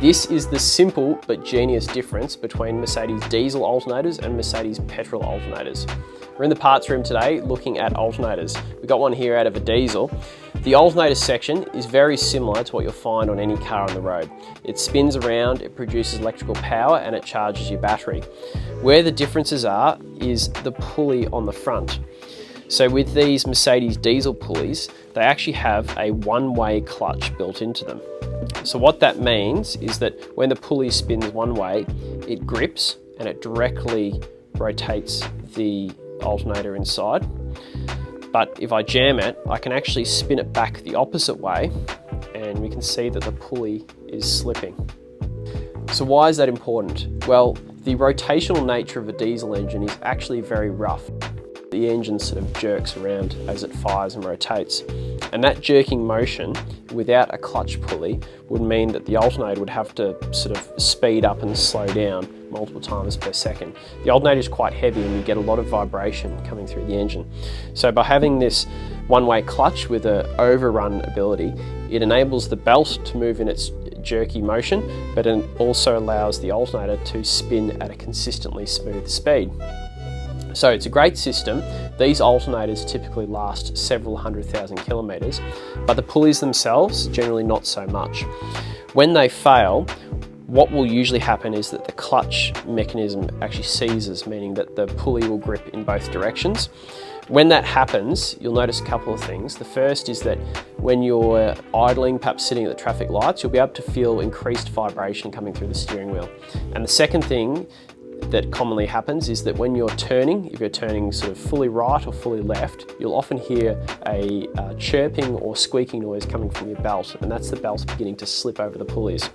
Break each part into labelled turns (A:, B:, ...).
A: This is the simple but genius difference between Mercedes diesel alternators and Mercedes petrol alternators. We're in the parts room today looking at alternators. We've got one here out of a diesel. The alternator section is very similar to what you'll find on any car on the road. It spins around, it produces electrical power, and it charges your battery. Where the differences are is the pulley on the front. So with these Mercedes diesel pulleys, they actually have a one-way clutch built into them. So what that means is that when the pulley spins one way, it grips and it directly rotates the alternator inside. But if I jam it, I can actually spin it back the opposite way, and we can see that the pulley is slipping. So why is that important? Well, the rotational nature of a diesel engine is actually very rough. The engine sort of jerks around as it fires and rotates. And that jerking motion without a clutch pulley would mean that the alternator would have to sort of speed up and slow down multiple times per second. The alternator is quite heavy and you get a lot of vibration coming through the engine. So by having this one-way clutch with an overrun ability, it enables the belt to move in its jerky motion, but it also allows the alternator to spin at a consistently smooth speed. So it's a great system. These alternators typically last several 100,000 kilometres, but the pulleys themselves, generally not so much. When they fail, what will usually happen is that the clutch mechanism actually seizes, meaning that the pulley will grip in both directions. When that happens, you'll notice a couple of things. The first is that when you're idling, perhaps sitting at the traffic lights, you'll be able to feel increased vibration coming through the steering wheel. And the second thing that commonly happens is that when you're turning, if you're turning sort of fully right or fully left, you'll often hear a chirping or squeaking noise coming from your belt, and that's the belt beginning to slip over the pulleys.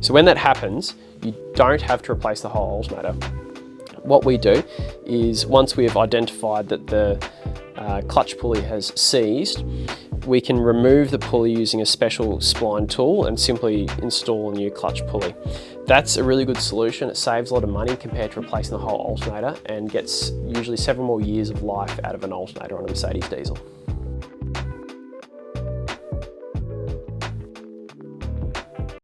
A: So when that happens, you don't have to replace the whole alternator. What we do is, once we have identified that the clutch pulley has seized, we can remove the pulley using a special spline tool and simply install a new clutch pulley. That's a really good solution. It saves a lot of money compared to replacing the whole alternator and gets usually several more years of life out of an alternator on a Mercedes diesel.